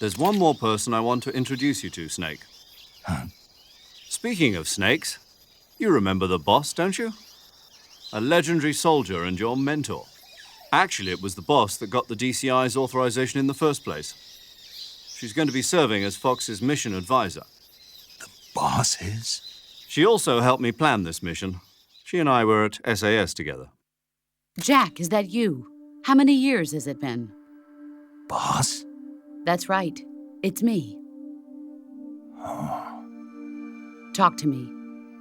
There's one more person I want to introduce you to, Snake. Huh? Speaking of snakes, you remember the boss, don't you? A legendary soldier and your mentor. Actually, it was the boss that got the DCI's authorization in the first place. She's going to be serving as Fox's mission advisor. Boss is? She also helped me plan this mission. She and I were at SAS together. Jack, is that you? How many years has it been? Boss? That's right. It's me. Oh. Talk to me.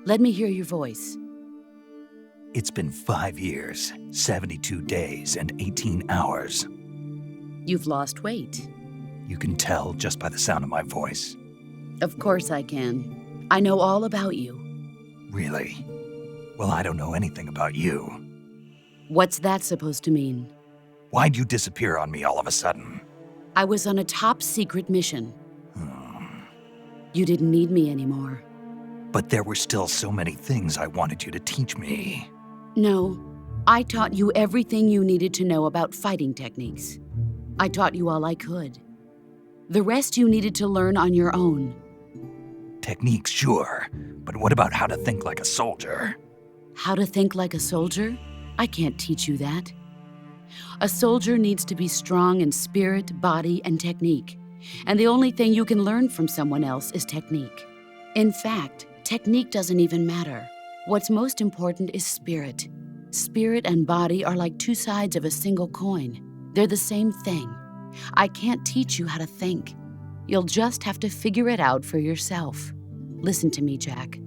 Let me hear your voice. It's been 5 years, 72 days, and 18 hours. You've lost weight. You can tell just by the sound of my voice. Of course I can. I know all about you. Really? Well, I don't know anything about you. What's that supposed to mean? Why'd you disappear on me all of a sudden? I was on a top-secret mission. You didn't need me anymore. But there were still so many things I wanted you to teach me. No, I taught you everything you needed to know about fighting techniques. I taught you all I could. The rest you needed to learn on your own. Techniques, sure. But what about how to think like a soldier? How to think like a soldier? I can't teach you that. A soldier needs to be strong in spirit, body, and technique. And the only thing you can learn from someone else is technique. In fact, technique doesn't even matter. What's most important is spirit. Spirit and body are like two sides of a single coin. They're the same thing. I can't teach you how to think. You'll just have to figure it out for yourself. Listen to me, Jack.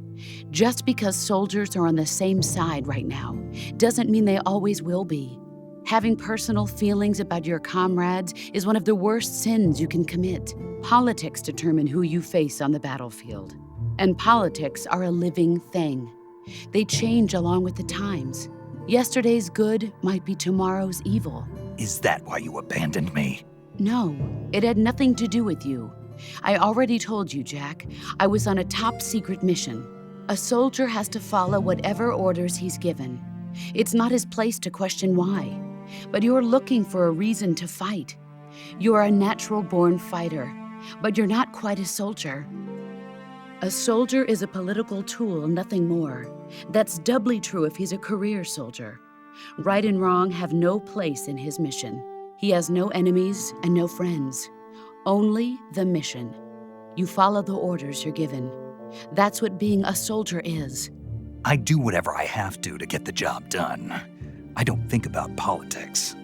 Just because soldiers are on the same side right now doesn't mean they always will be. Having personal feelings about your comrades is one of the worst sins you can commit. Politics determine who you face on the battlefield. And politics are a living thing. They change along with the times. Yesterday's good might be tomorrow's evil. Is that why you abandoned me? No, it had nothing to do with you. I already told you, Jack. I was on a top-secret mission. A soldier has to follow whatever orders he's given. It's not his place to question why. But you're looking for a reason to fight. You're a natural-born fighter, but you're not quite a soldier. A soldier is a political tool, nothing more. That's doubly true if he's a career soldier. Right and wrong have no place in his mission. He has no enemies and no friends. Only the mission. You follow the orders you're given. That's what being a soldier is. I do whatever I have to get the job done. I don't think about politics.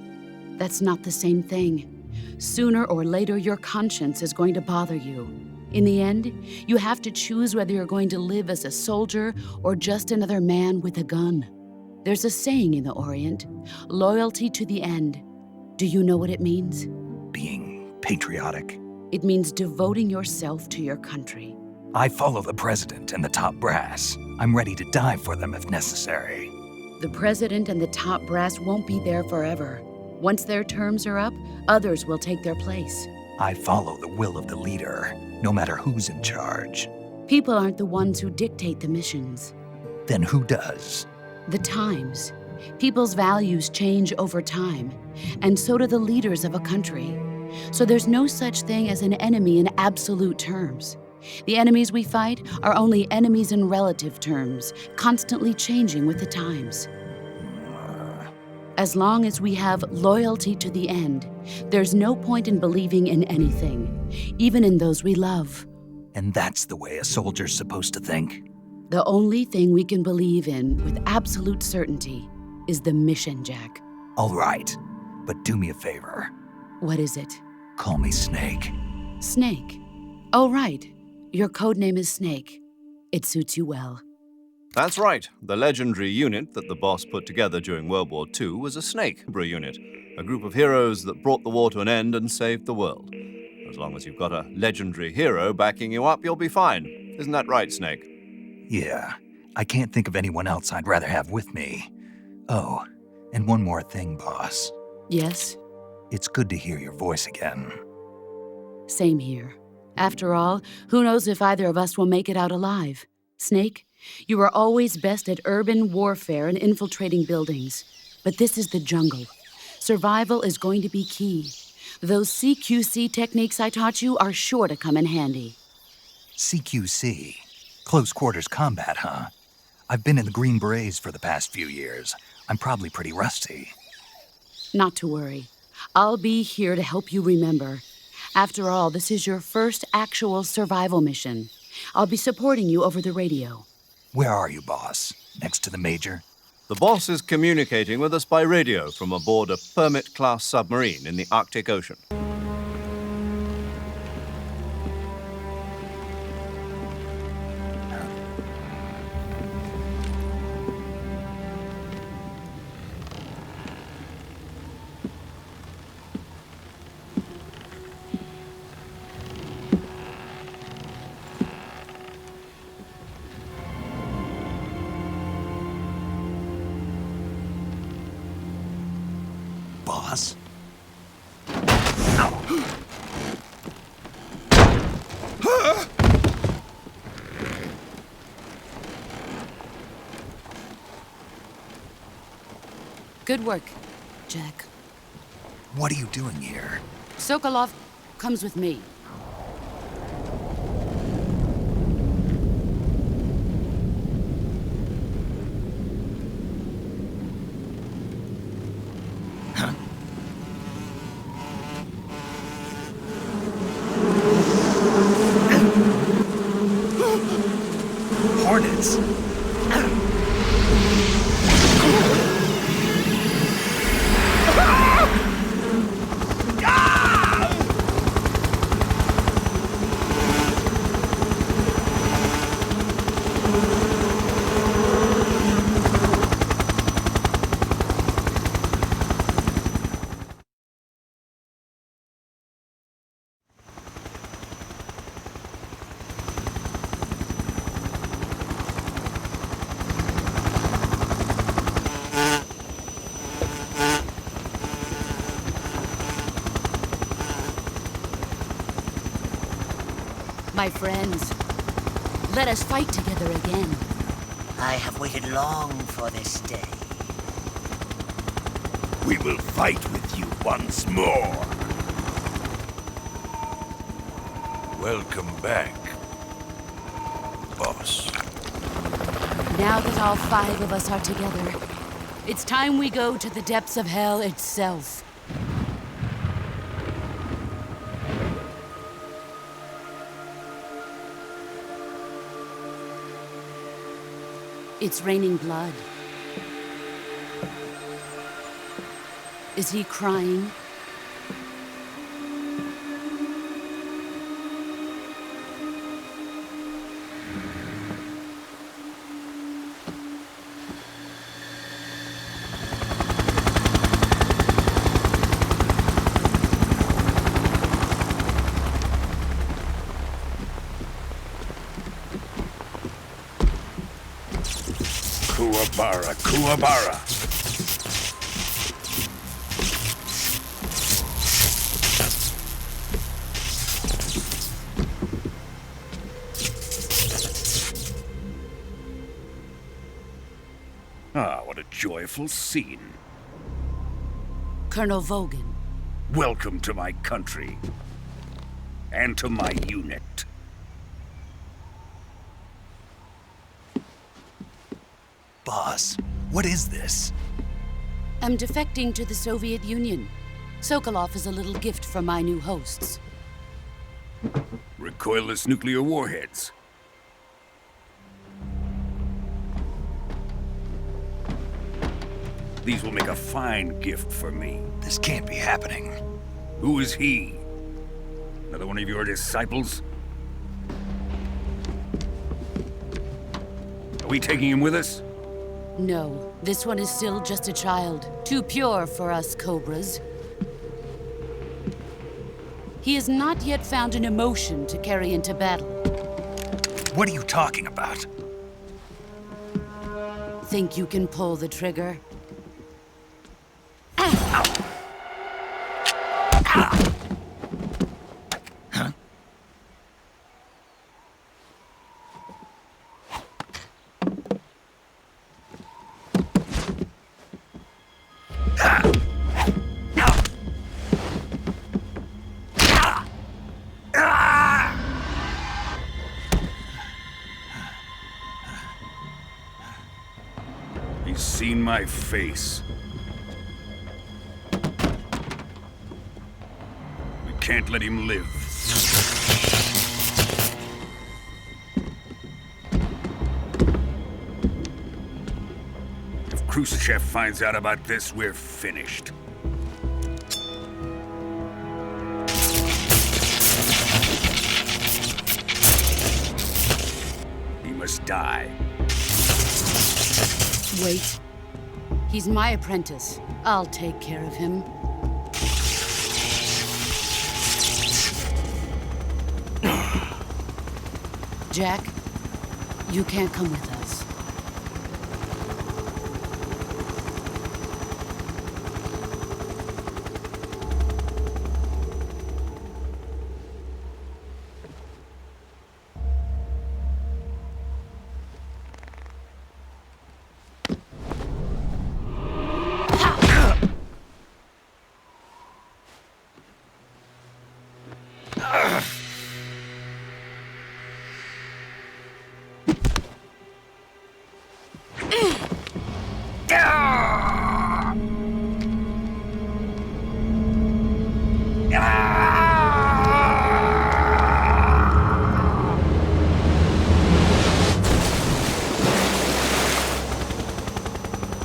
That's not the same thing. Sooner or later, your conscience is going to bother you. In the end, you have to choose whether you're going to live as a soldier or just another man with a gun. There's a saying in the Orient, loyalty to the end. Do you know what it means? Being patriotic. It means devoting yourself to your country. I follow the president and the top brass. I'm ready to die for them if necessary. The president and the top brass won't be there forever. Once their terms are up, others will take their place. I follow the will of the leader, no matter who's in charge. People aren't the ones who dictate the missions. Then who does? The times. People's values change over time, and so do the leaders of a country. So there's no such thing as an enemy in absolute terms. The enemies we fight are only enemies in relative terms, constantly changing with the times. As long as we have loyalty to the end, there's no point in believing in anything, even in those we love. And that's the way a soldier's supposed to think? The only thing we can believe in with absolute certainty is the mission, Jack. All right, but do me a favor. What is it? Call me Snake. Snake. Oh, right. Your codename is Snake. It suits you well. That's right. The legendary unit that the boss put together during World War II was a Snake unit, a group of heroes that brought the war to an end and saved the world. As long as you've got a legendary hero backing you up, you'll be fine. Isn't that right, Snake? Yeah, I can't think of anyone else I'd rather have with me. Oh, and one more thing, boss. Yes? It's good to hear your voice again. Same here. After all, who knows if either of us will make it out alive? Snake, you are always best at urban warfare and infiltrating buildings. But this is the jungle. Survival is going to be key. Those CQC techniques I taught you are sure to come in handy. CQC. Close quarters combat, huh? I've been in the Green Berets for the past few years. I'm probably pretty rusty. Not to worry. I'll be here to help you remember. After all, this is your first actual survival mission. I'll be supporting you over the radio. Where are you, boss? Next to the Major? The boss is communicating with us by radio from aboard a Permit-class submarine in the Arctic Ocean. Boss? Good work, Jack. What are you doing here? Sokolov comes with me. Hornets! My friends, let us fight together again. I have waited long for this day. We will fight with you once more. Welcome back, boss. Now that all 5 of us are together, it's time we go to the depths of hell itself. It's raining blood. Is he crying? Kuwabara, Kuwabara. Ah, what a joyful scene. Colonel Vogan. Welcome to my country. And to my unit. Boss, what is this? I'm defecting to the Soviet Union. Sokolov is a little gift from my new hosts. Recoilless nuclear warheads. These will make a fine gift for me. This can't be happening. Who is he? Another one of your disciples? Are we taking him with us? No, this one is still just a child. Too pure for us Cobras. He has not yet found an emotion to carry into battle. What are you talking about? Think you can pull the trigger? He's seen my face. We can't let him live. If Khrushchev finds out about this, we're finished. He must die. Wait. He's my apprentice. I'll take care of him. Jack, you can't come with us.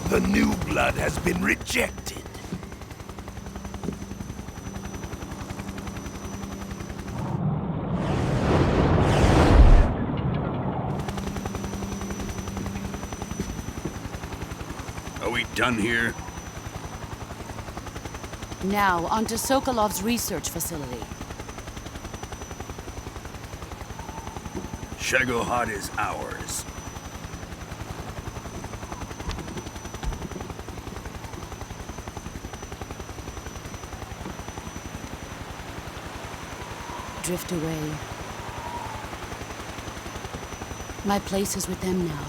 The new blood has been rejected. Are we done here? Now, onto Sokolov's research facility. Shagohod is ours. Drift away. My place is with them now.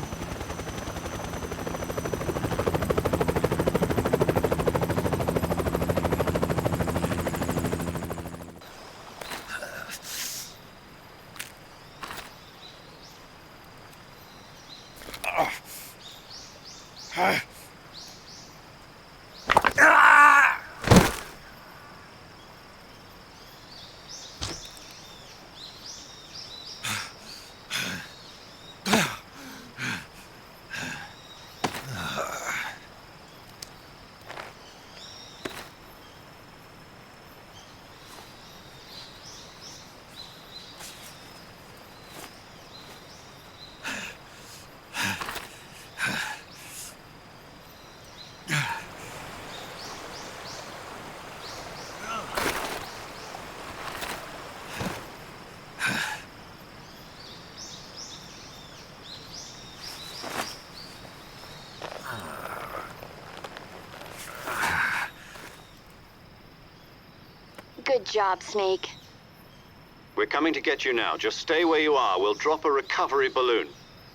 Good job, Snake. We're coming to get you now. Just stay where you are. We'll drop a recovery balloon.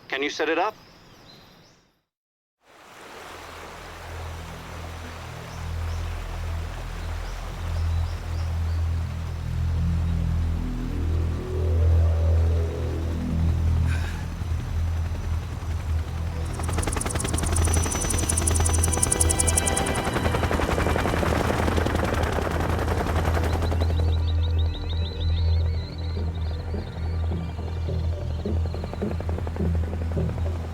Can you set it up?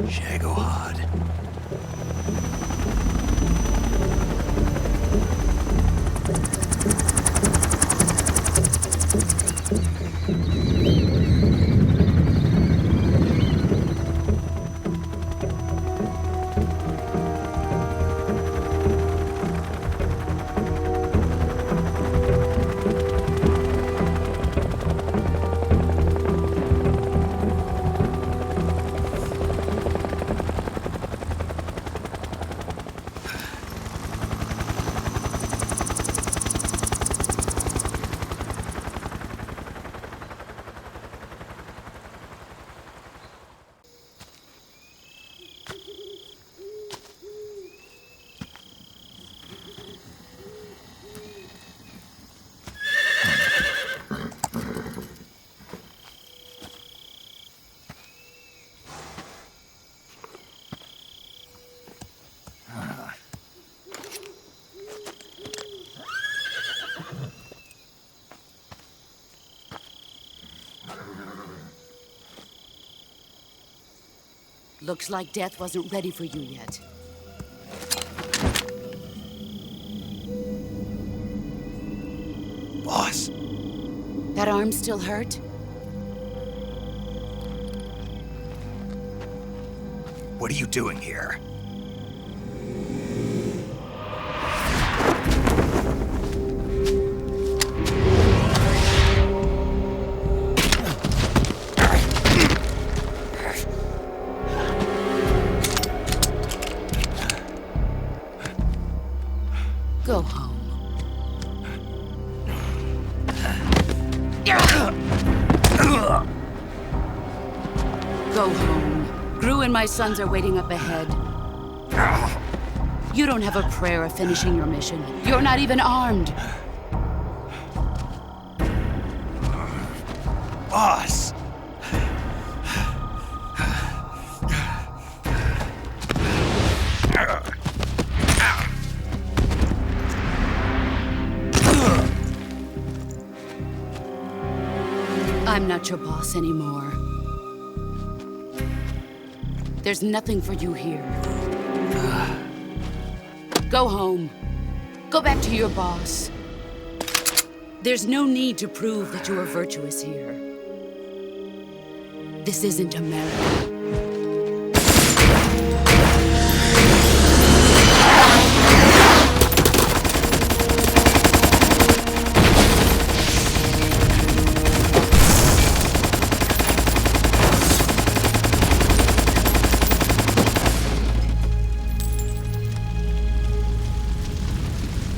Shagohod. Looks like death wasn't ready for you yet. Boss, That arm still hurt? what are you doing here? Go home. Go home. Gru and my sons are waiting up ahead. You don't have a prayer of finishing your mission. You're not even armed. Boss! I'm not your boss anymore. There's nothing for you here. Go home. Go back to your boss. There's no need to prove that you are virtuous here. This isn't America.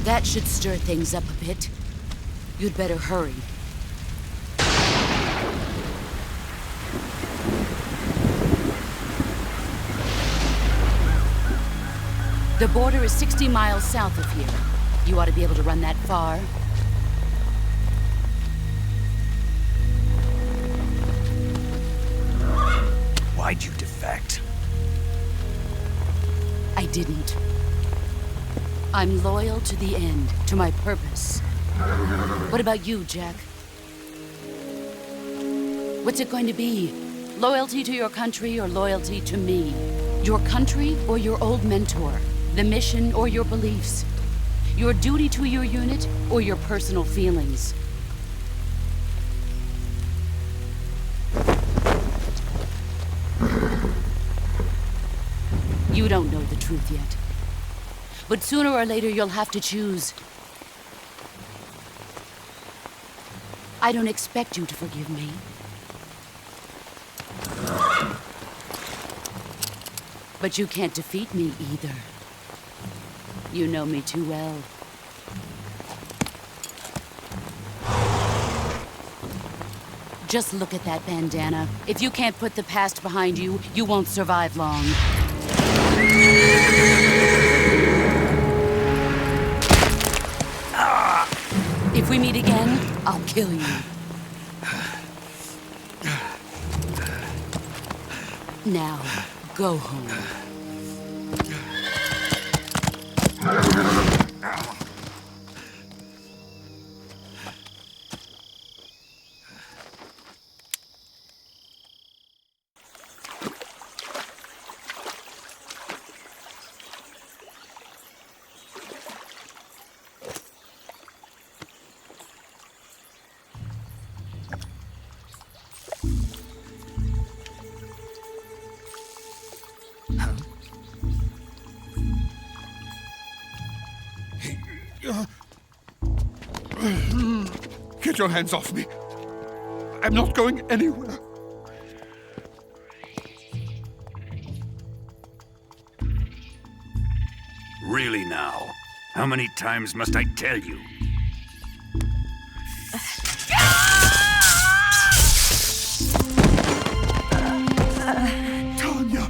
That should stir things up a bit. You'd better hurry. The border is 60 miles south of here. You ought to be able to run that far. Why'd you defect? I didn't. I'm loyal to the end, to my purpose. What about you, Jack? What's it going to be? Loyalty to your country or loyalty to me? Your country or your old mentor? The mission or your beliefs? Your duty to your unit or your personal feelings? You don't know the truth yet. But sooner or later, you'll have to choose. I don't expect you to forgive me. But you can't defeat me either. You know me too well. Just look at that bandana. If you can't put the past behind you, you won't survive long. If we meet again, I'll kill you. Now, go home. Get your hands off me. I'm not going anywhere. Really now? How many times must I tell you? Tanya!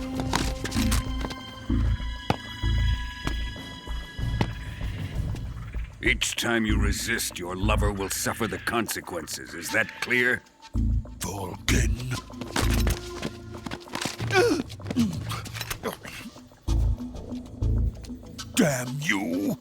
Each time you resist, your lover will suffer the consequences. Is that clear? Vulcan. Damn you!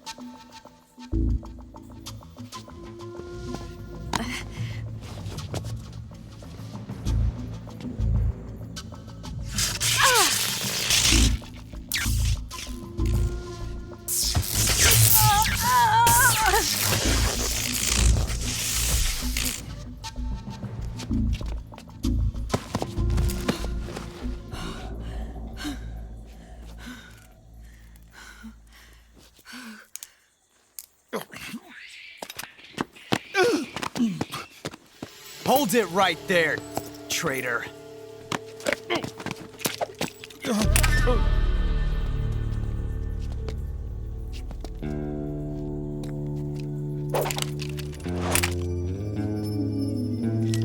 Hold it right there, traitor.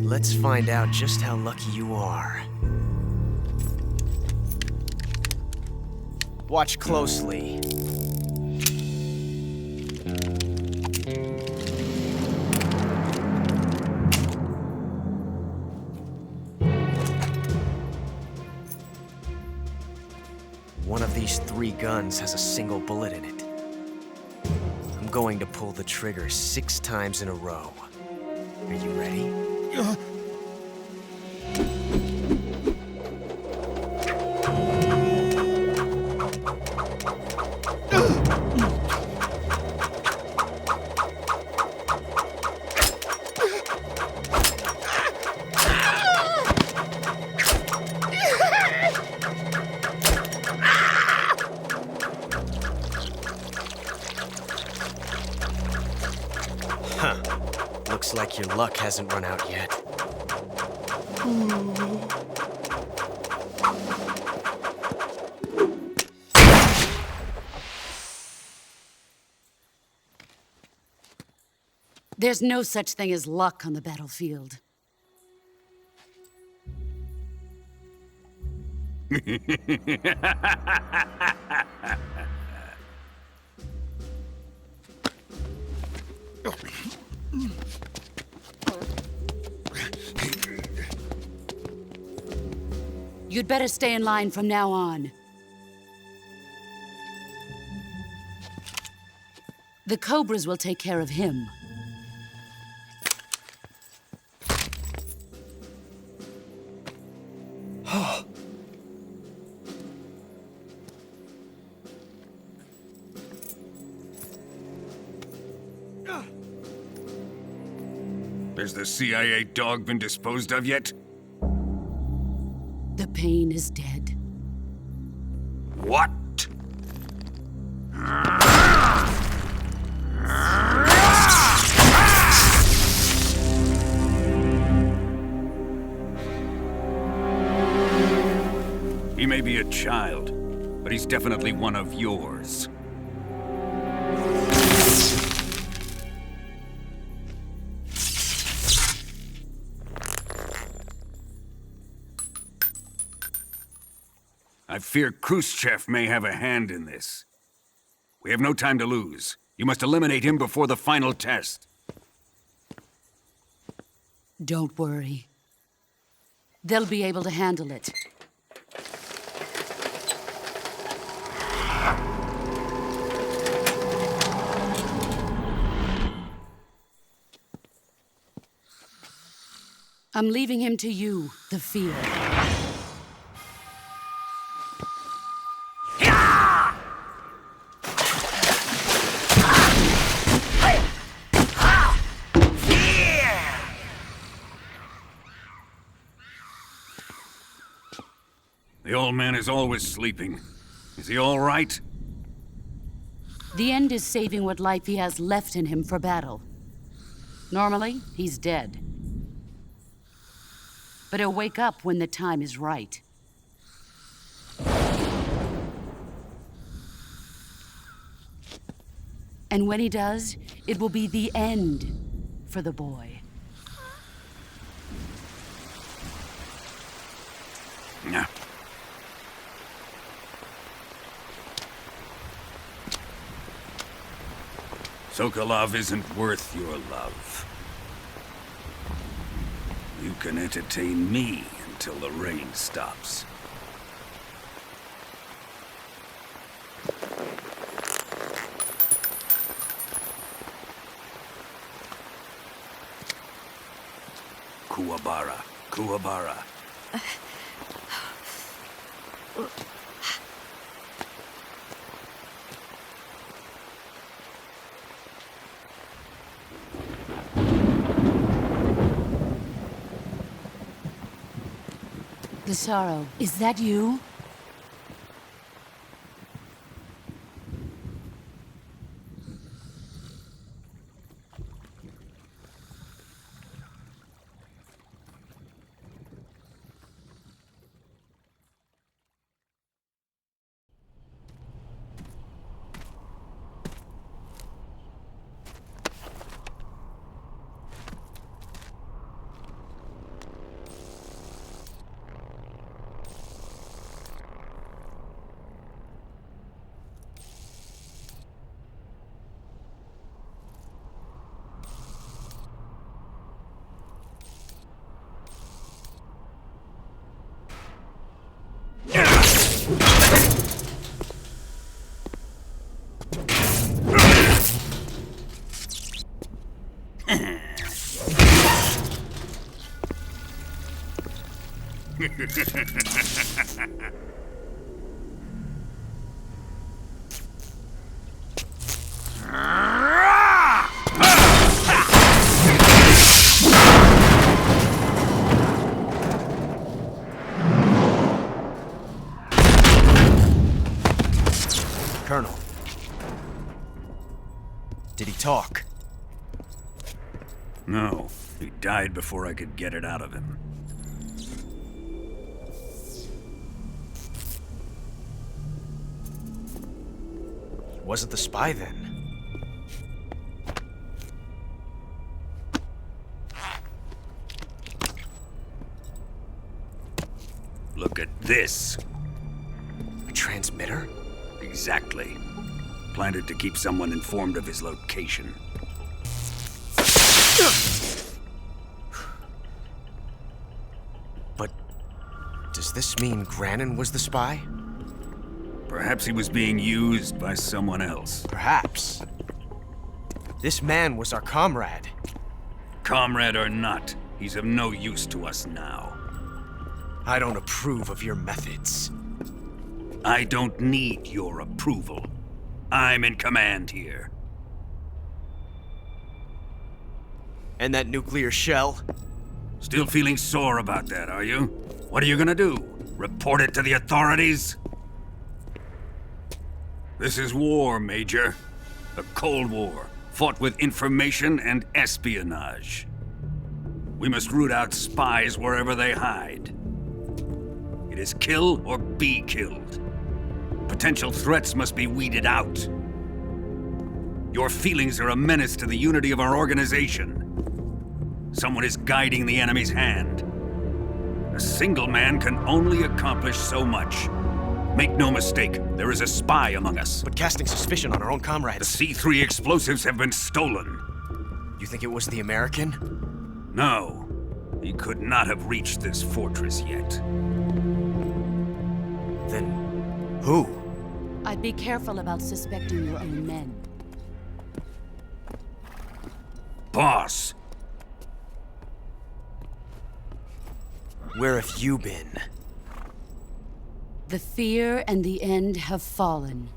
Let's find out just how lucky you are. Watch closely. One of these 3 guns has a single bullet in it. I'm going to pull the trigger 6 times in a row. Are you ready? Looks like your luck hasn't run out yet. There's no such thing as luck on the battlefield. You'd better stay in line from now on. The Cobras will take care of him. Has the CIA dog been disposed of yet? The pain is dead. What? He may be a child, but he's definitely one of yours. I fear Khrushchev may have a hand in this. We have no time to lose. You must eliminate him before the final test. Don't worry. They'll be able to handle it. I'm leaving him to you, the field. The old man is always sleeping. Is he all right? The end is saving what life he has left in him for battle. Normally, he's dead. But he'll wake up when the time is right. And when he does, it will be the end for the boy. No. Sokolov isn't worth your love. You can entertain me until the rain stops. Kuwabara, Kuwabara. Pissarro, is that you? Colonel. Did he talk? No, he died before I could get it out of him. He wasn't the spy then. Look at this. A transmitter? Exactly. Planted to keep someone informed of his location. But does this mean Granin was the spy? Perhaps he was being used by someone else. Perhaps. This man was our comrade. Comrade or not, he's of no use to us now. I don't approve of your methods. I don't need your approval. I'm in command here. And that nuclear shell? Still feeling sore about that, are you? What are you gonna do? Report it to the authorities? This is war, Major. A Cold War, fought with information and espionage. We must root out spies wherever they hide. It is kill or be killed. Potential threats must be weeded out. Your feelings are a menace to the unity of our organization. Someone is guiding the enemy's hand. A single man can only accomplish so much. Make no mistake, there is a spy among us. But casting suspicion on our own The comrades. C3 explosives have been stolen. You think it was the American? No, he could not have reached this fortress yet. Then who? I'd be careful about suspecting your own men. Boss, Where have you been? The fear and the end have fallen.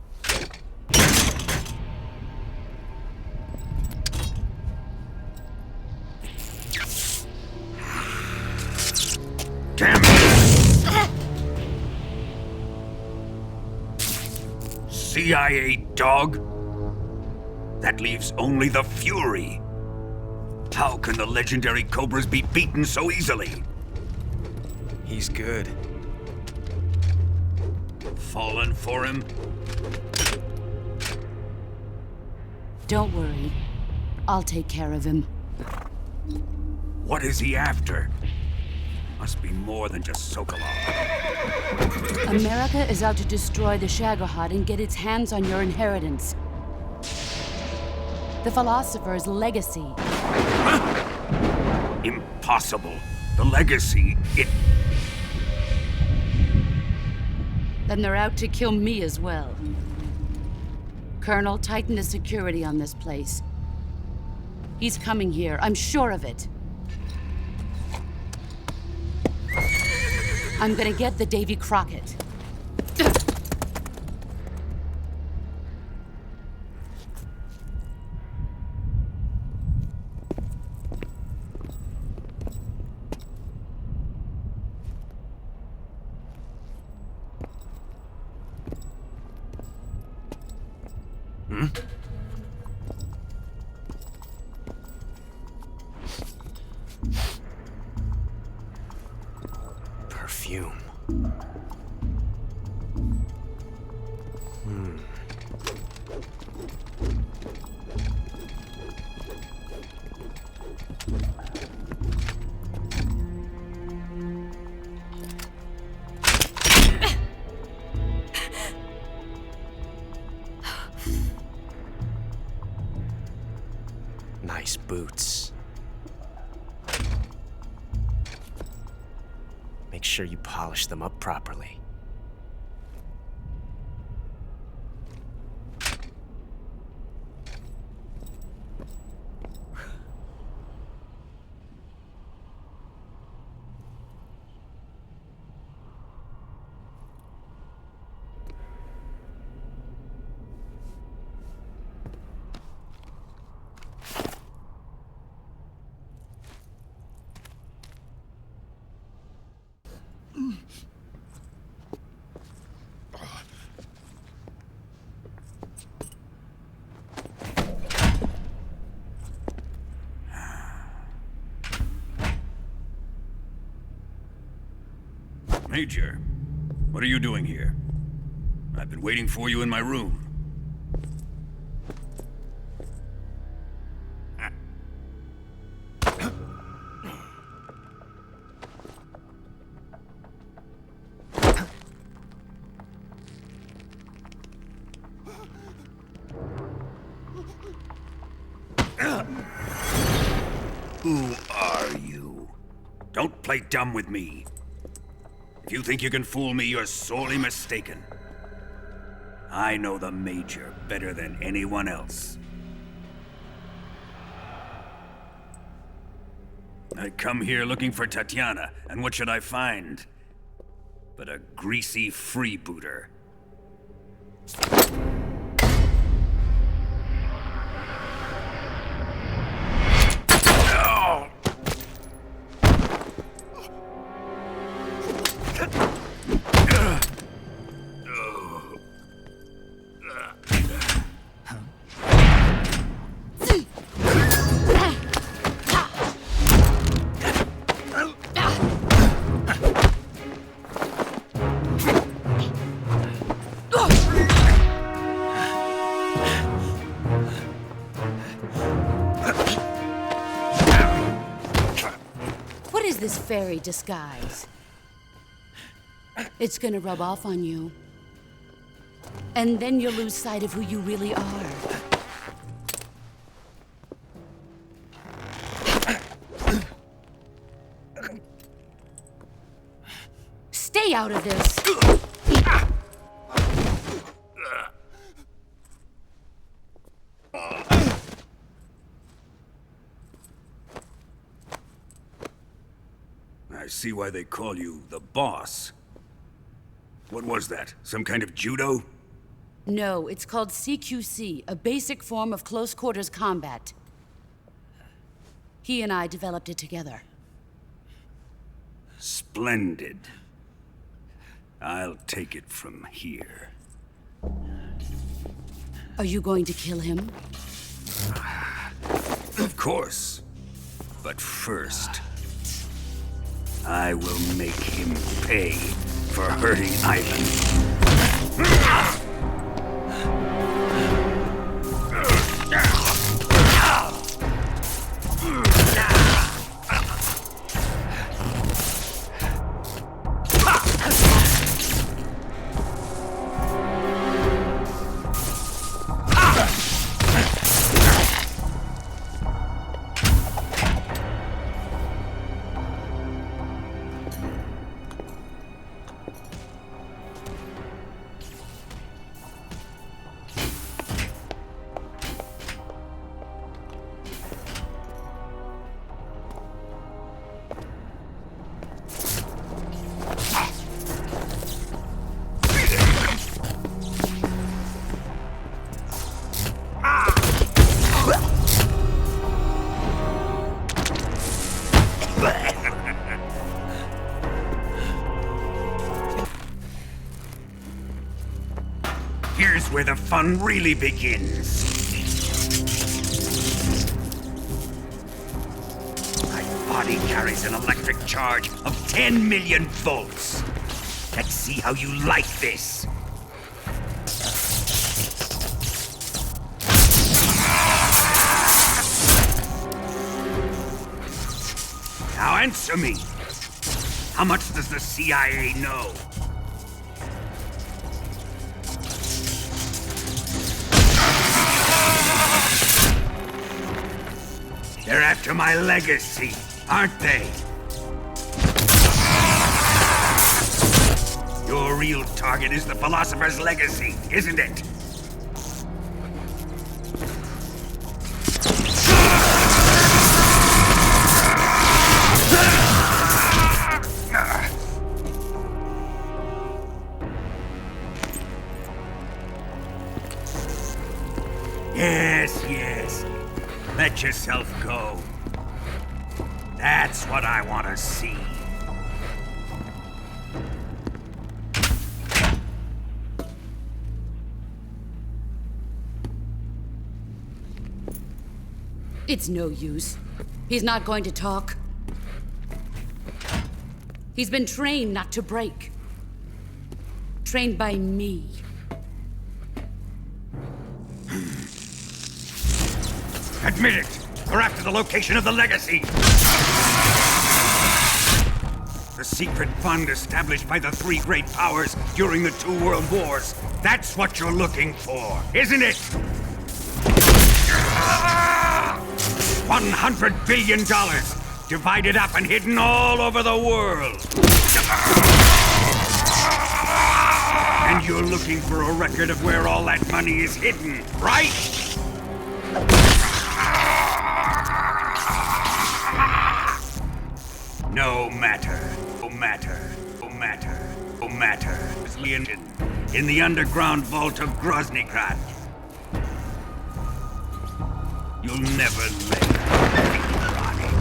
damn it! CIA dog? That leaves only the Fury. How can the legendary Cobras be beaten so easily? He's good. Fallen for him? Don't worry. I'll take care of him. What is he after? Must be more than just Sokolov. America is out to destroy the Shagohod and get its hands on your inheritance. The philosopher's legacy. Impossible. The legacy, Then they're out to kill me as well. Colonel, tighten the security on this place. He's coming here, I'm sure of it. I'm gonna get the Davy Crockett. perfume. Nice boots. Make sure you polish them up properly. Major, what are you doing here? I've been waiting for you in my room. Who are you? Don't play dumb with me. If you think you can fool me, you're sorely mistaken. I know the Major better than anyone else. I come here looking for Tatiana, and what should I find? But a greasy freebooter. What is this fairy disguise? It's gonna rub off on you. And then you'll lose sight of who you really are. Stay out of this! I see why they call you the boss. What was that? Some kind of judo? No, it's called CQC, a basic form of close quarters combat. He and I developed it together. Splendid. I'll take it from here. Are you going to kill him? Of course. But first, I will make him pay for hurting Ivan. Here's where the fun really begins. I body carries an electric charge of 10 million volts. Let's see how you like this. Now answer me. How much does the CIA know? They're after my legacy, aren't they? Your real target is the philosopher's legacy, isn't it? Yes. Let yourself go. That's what I want to see. It's no use. He's not going to talk. He's been trained not to break. Trained by me. Admit it! You're after the location of the legacy! The secret fund established by the three great powers during the 2 world wars. That's what you're looking for, isn't it? $100 billion, divided up and hidden all over the world. And you're looking for a record of where all that money is hidden, right? No matter. In the underground vault of Groznygrad. You'll never lay on it.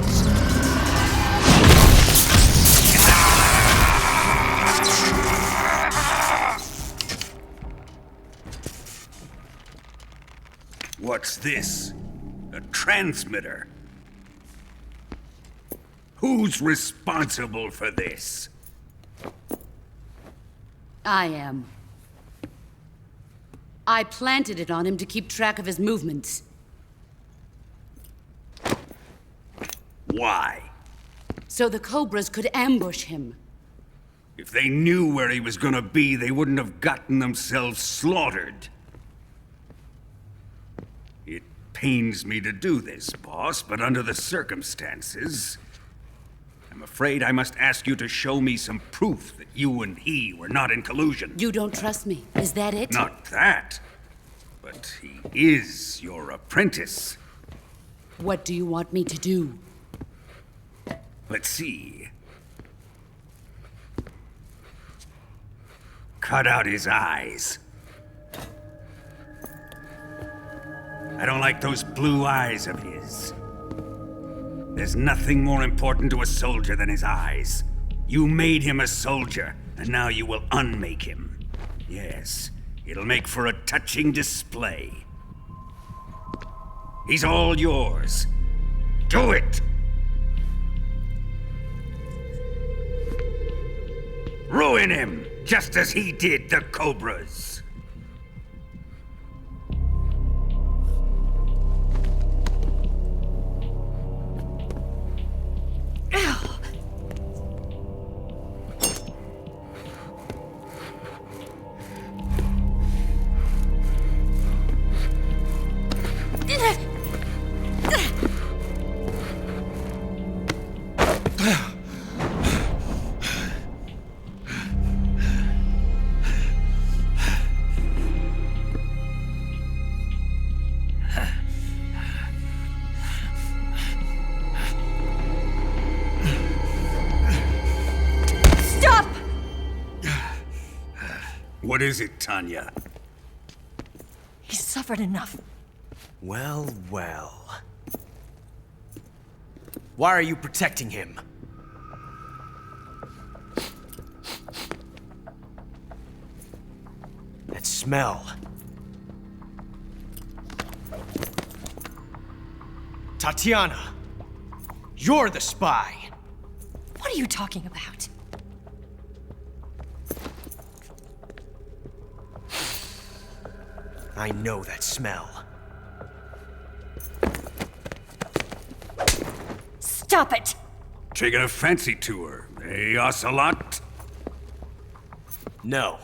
What's this? A transmitter? Who's responsible for this? I am. I planted it on him to keep track of his movements. Why? So the Cobras could ambush him. If they knew where he was gonna be, they wouldn't have gotten themselves slaughtered. It pains me to do this, boss, but under the circumstances, I'm afraid I must ask you to show me some proof that you and he were not in collusion. You don't trust me, is that it? Not that, but he is your apprentice. What do you want me to do? Let's see. Cut out his eyes. I don't like those blue eyes of his. There's nothing more important to a soldier than his eyes. You made him a soldier, and now you will unmake him. Yes, it'll make for a touching display. He's all yours. Do it! Ruin him, just as he did the Cobras. What is it, Tanya? He's suffered enough. Well. Why are you protecting him? That smell. Tatiana! You're the spy! What are you talking about? I know that smell. Stop it! Taking a fancy to her, eh, Ocelot? No.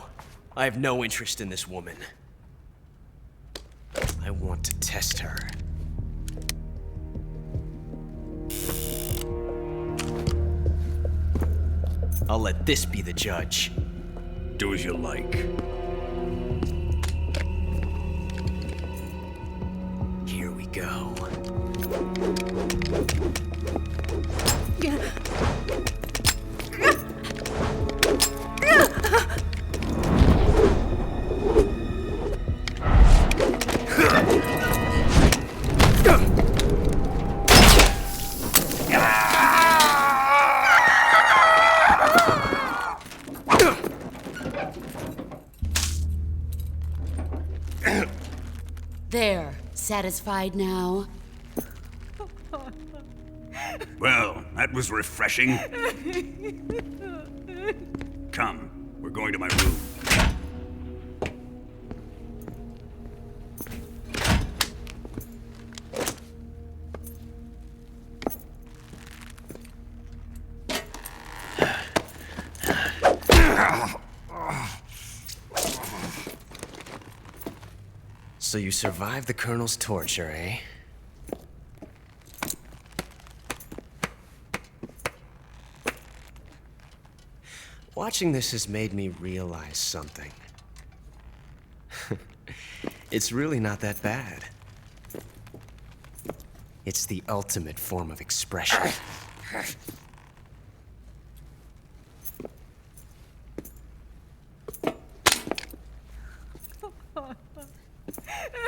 I have no interest in this woman. I want to test her. I'll let this be the judge. Do as you like. Here we go. There. Satisfied now? Well, that was refreshing. Come, we're going to my room. So you survived the Colonel's torture, eh? Watching this has made me realize something. It's really not that bad. It's the ultimate form of expression.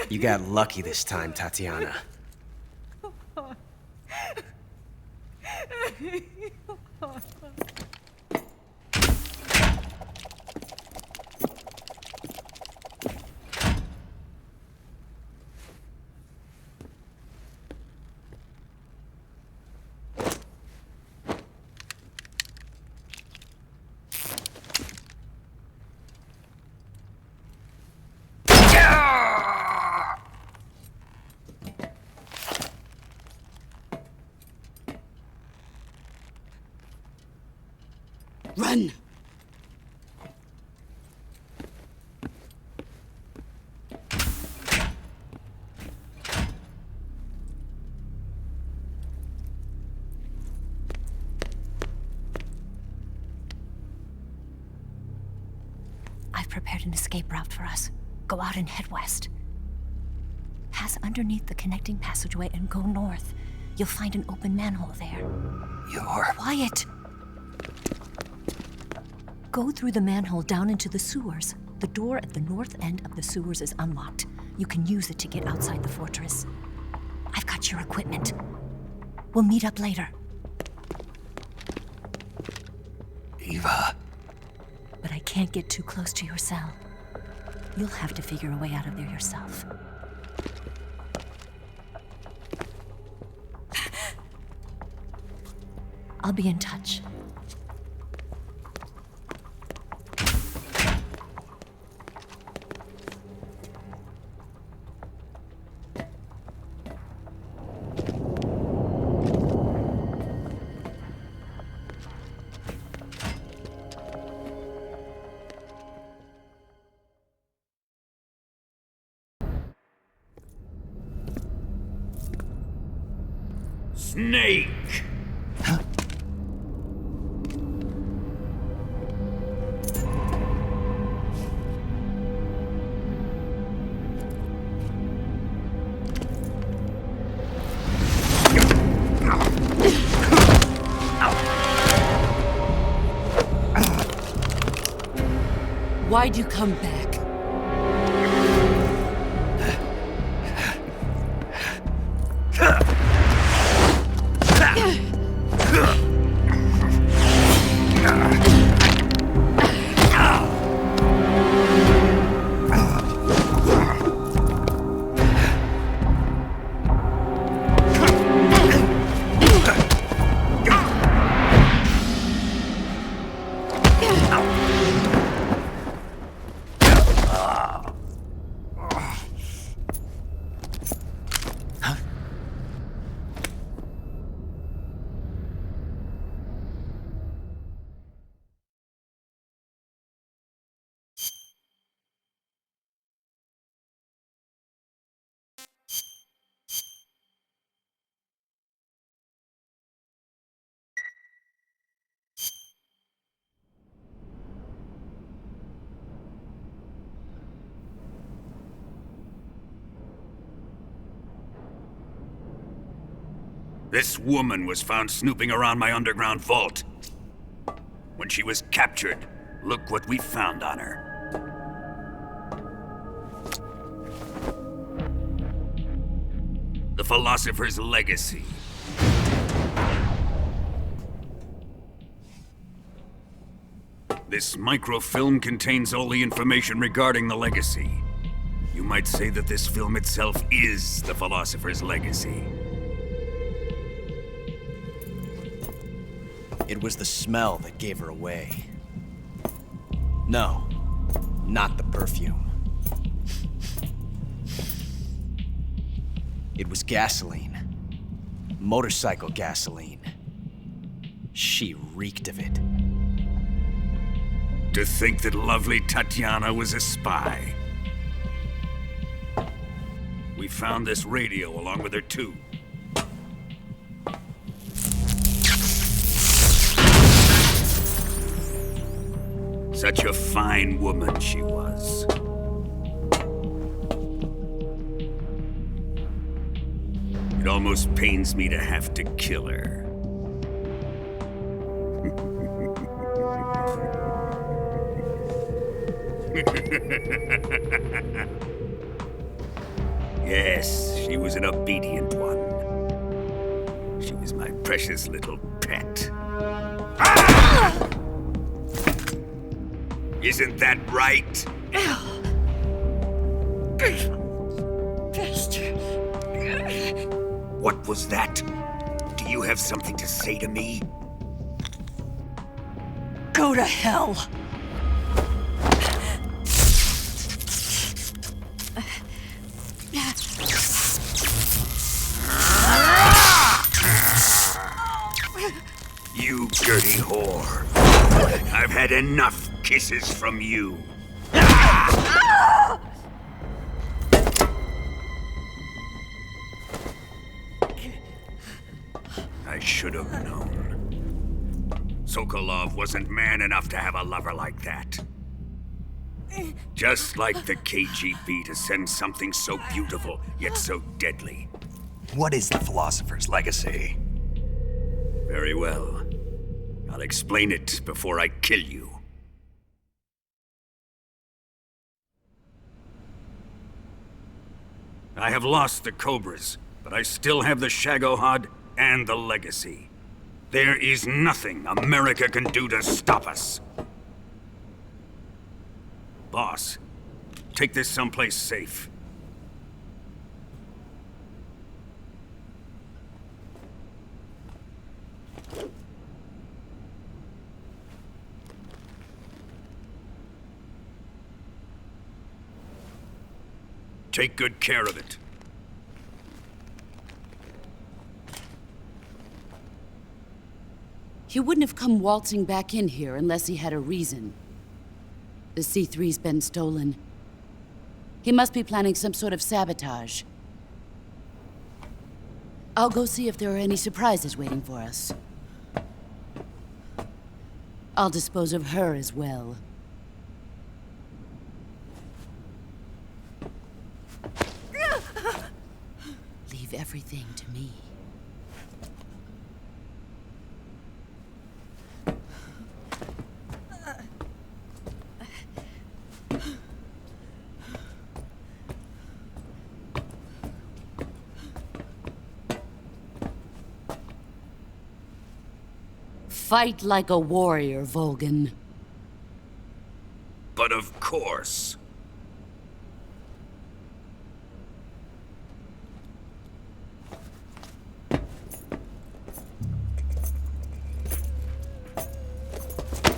You got lucky this time, Tatiana. Run! I've prepared an escape route for us. Go out and head west. Pass underneath the connecting passageway and go north. You'll find an open manhole there. You're... Quiet! Go through the manhole down into the sewers. The door at the north end of the sewers is unlocked. You can use it to get outside the fortress. I've got your equipment. We'll meet up later. Eva. But I can't get too close to your cell. You'll have to figure a way out of there yourself. I'll be in touch. Snake! Why'd you come back? This woman was found snooping around my underground vault. When she was captured, look what we found on her. The Philosopher's Legacy. This microfilm contains all the information regarding the Legacy. You might say that this film itself is the Philosopher's Legacy. It was the smell that gave her away. No, not the perfume. It was gasoline. Motorcycle gasoline. She reeked of it. To think that lovely Tatiana was a spy. We found this radio along with her too. Such a fine woman she was. It almost pains me to have to kill her. Yes, she was an obedient one. She was my precious little pet. Ah! Isn't that right? Bastard. What was that? Do you have something to say to me? Go to hell. You dirty whore. I've had enough kisses from you. I should have known. Sokolov wasn't man enough to have a lover like that. Just like the KGB to send something so beautiful, yet so deadly. What is the Philosopher's Legacy? Very well. I'll explain it before I kill you. I have lost the Cobras, but I still have the Shagohod and the Legacy. There is nothing America can do to stop us. Boss, take this someplace safe. Take good care of it. He wouldn't have come waltzing back in here unless he had a reason. The C3's been stolen. He must be planning some sort of sabotage. I'll go see if there are any surprises waiting for us. I'll dispose of her as well. Leave everything to me. Fight like a warrior, Volgan. But of course.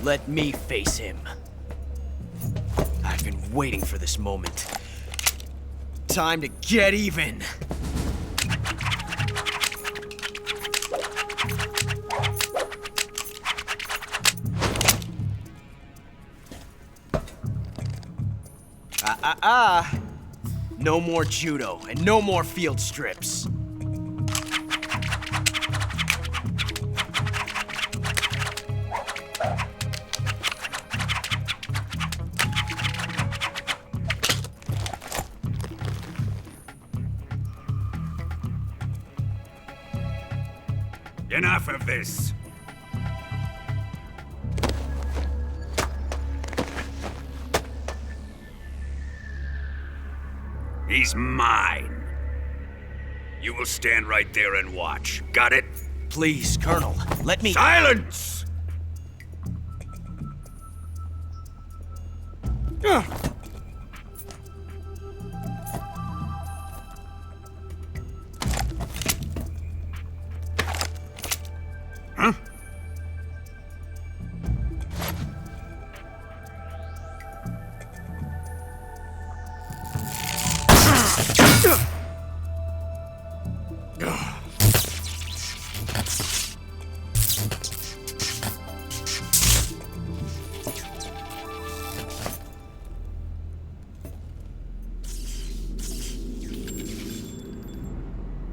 Let me face him. I've been waiting for this moment. Time to get even! No more judo, and no more field strips. Enough of this! He's mine. You will stand right there and watch. Got it? Please, Colonel, let me— Silence! Huh?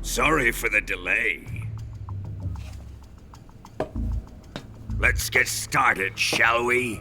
Sorry for the delay. Let's get started, shall we?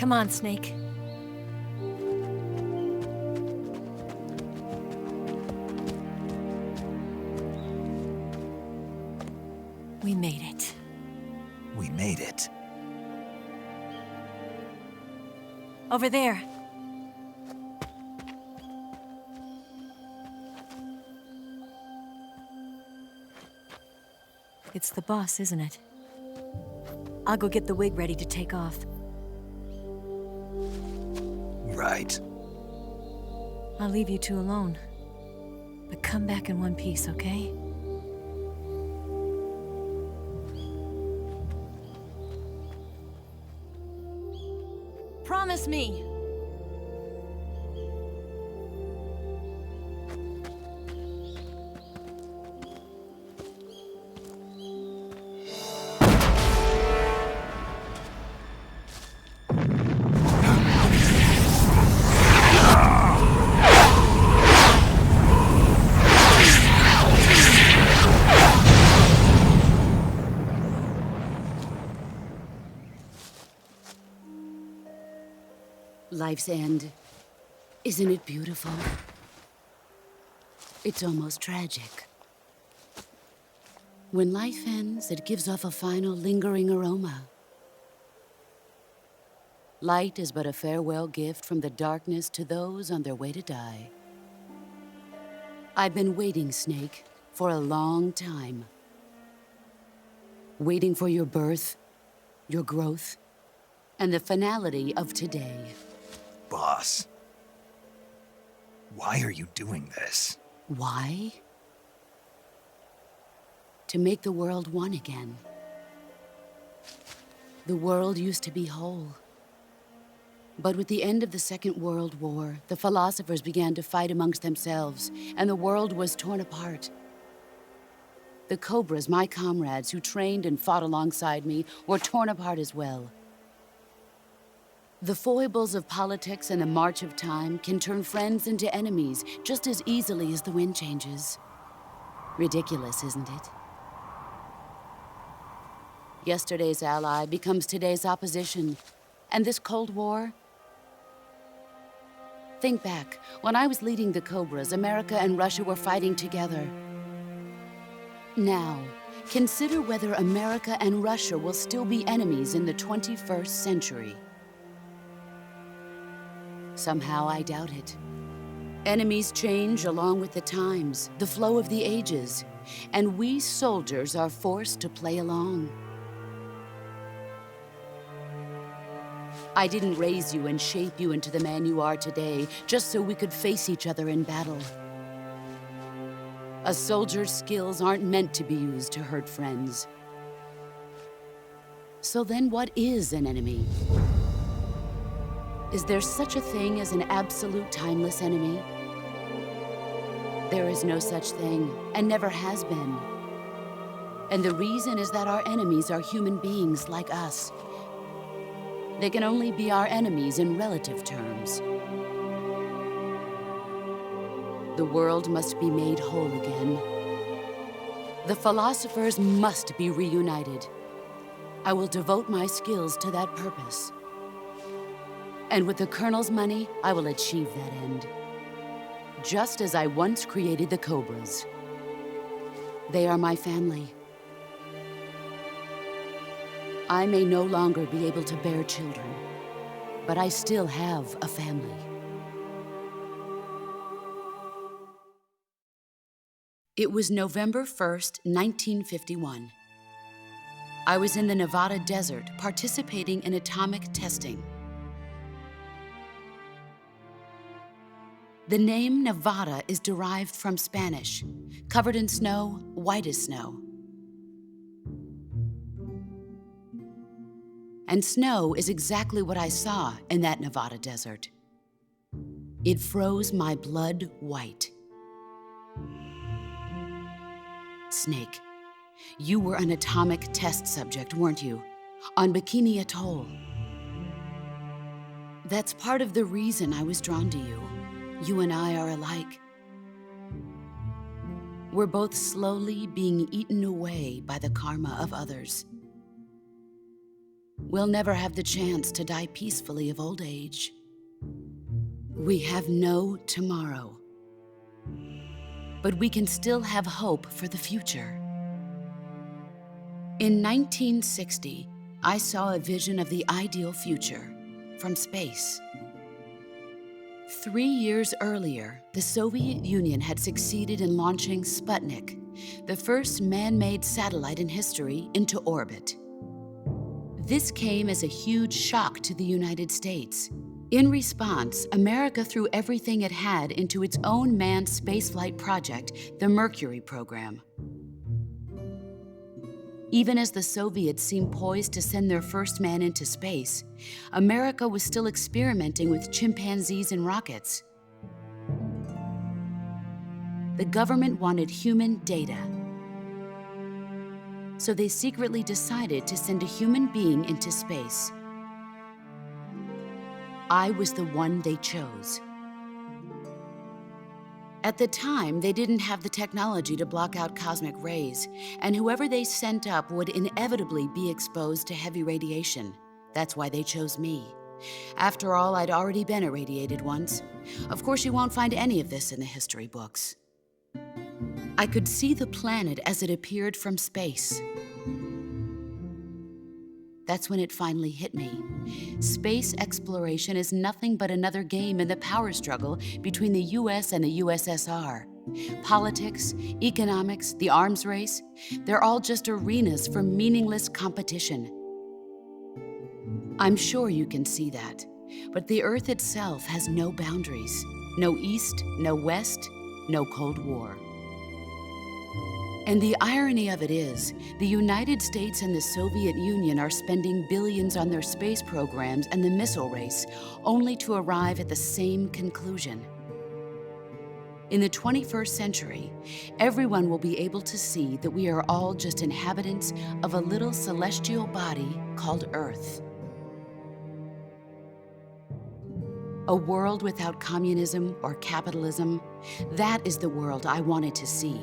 Come on, Snake. We made it. We made it. Over there. It's the boss, isn't it? I'll go get the wig ready to take off. Right. I'll leave you two alone. But come back in one piece, okay? Promise me! Life's end. Isn't it beautiful? It's almost tragic. When life ends, it gives off a final lingering aroma. Light is but a farewell gift from the darkness to those on their way to die. I've been waiting, Snake, for a long time. Waiting for your birth, your growth, and the finality of today. Boss. Why are you doing this? Why? To make the world one again. The world used to be whole. But with the end of the Second World War, the philosophers began to fight amongst themselves, and the world was torn apart. The Cobras, my comrades who trained and fought alongside me, were torn apart as well. The foibles of politics and the march of time can turn friends into enemies just as easily as the wind changes. Ridiculous, isn't it? Yesterday's ally becomes today's opposition, and this Cold War Think back. When I was leading the Cobras, America and Russia were fighting together. Now, consider whether America and Russia will still be enemies in the 21st century. Somehow I doubt it. Enemies change along with the times, the flow of the ages, and we soldiers are forced to play along. I didn't raise you and shape you into the man you are today just so we could face each other in battle. A soldier's skills aren't meant to be used to hurt friends. So then what is an enemy? Is there such a thing as an absolute timeless enemy? There is no such thing, and never has been. And the reason is that our enemies are human beings like us. They can only be our enemies in relative terms. The world must be made whole again. The philosophers must be reunited. I will devote my skills to that purpose. And with the Colonel's money, I will achieve that end. Just as I once created the Cobras. They are my family. I may no longer be able to bear children, but I still have a family. It was November 1st, 1951. I was in the Nevada desert participating in atomic testing. The name Nevada is derived from Spanish, covered in snow, white as snow. And snow is exactly what I saw in that Nevada desert. It froze my blood white. Snake, you were an atomic test subject, weren't you? On Bikini Atoll. That's part of the reason I was drawn to you. You and I are alike. We're both slowly being eaten away by the karma of others. We'll never have the chance to die peacefully of old age. We have no tomorrow. But we can still have hope for the future. In 1960, I saw a vision of the ideal future from space. 3 years earlier, the Soviet Union had succeeded in launching Sputnik, the first man-made satellite in history, into orbit. This came as a huge shock to the United States. In response, America threw everything it had into its own manned spaceflight project, the Mercury program. Even as the Soviets seemed poised to send their first man into space, America was still experimenting with chimpanzees and rockets. The government wanted human data. So they secretly decided to send a human being into space. I was the one they chose. At the time, they didn't have the technology to block out cosmic rays, and whoever they sent up would inevitably be exposed to heavy radiation. That's why they chose me. After all, I'd already been irradiated once. Of course, you won't find any of this in the history books. I could see the planet as it appeared from space. That's when it finally hit me. Space exploration is nothing but another game in the power struggle between the US and the USSR. Politics, economics, the arms race, they're all just arenas for meaningless competition. I'm sure you can see that, but the Earth itself has no boundaries. No East, no West, no Cold War. And the irony of it is, the United States and the Soviet Union are spending billions on their space programs and the missile race, only to arrive at the same conclusion. In the 21st century, everyone will be able to see that we are all just inhabitants of a little celestial body called Earth. A world without communism or capitalism, that is the world I wanted to see.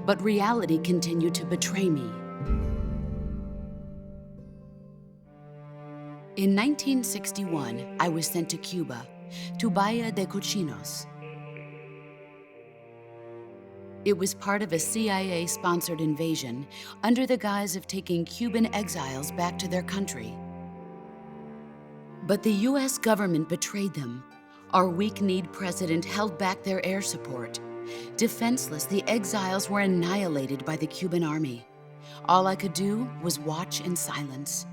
But reality continued to betray me. In 1961, I was sent to Cuba, to Bahia de Cochinos. It was part of a CIA-sponsored invasion under the guise of taking Cuban exiles back to their country. But the US government betrayed them. Our weak-kneed president held back their air support. Defenseless, the exiles were annihilated by the Cuban army. All I could do was watch in silence.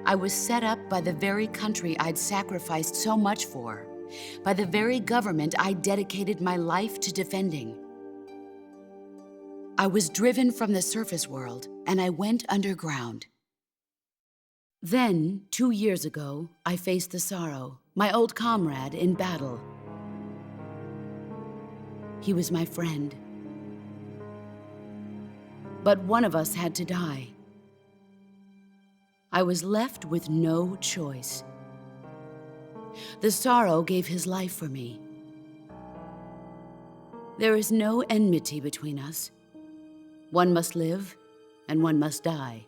I was set up by the very country I'd sacrificed so much for, by the very government I dedicated my life to defending. I was driven from the surface world, and I went underground. Then, 2 years ago, I faced the Sorrow, my old comrade in battle. He was my friend. But one of us had to die. I was left with no choice. The Sorrow gave his life for me. There is no enmity between us. One must live, and one must die.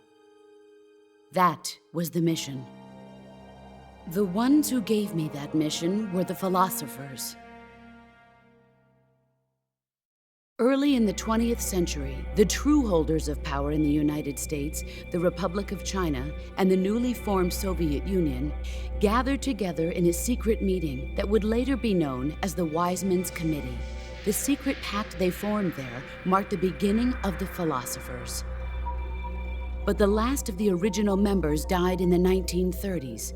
That was the mission. The ones who gave me that mission were the philosophers. Early in the 20th century, the true holders of power in the United States, the Republic of China, and the newly formed Soviet Union gathered together in a secret meeting that would later be known as the Wise Men's Committee. The secret pact they formed there marked the beginning of the philosophers. But the last of the original members died in the 1930s.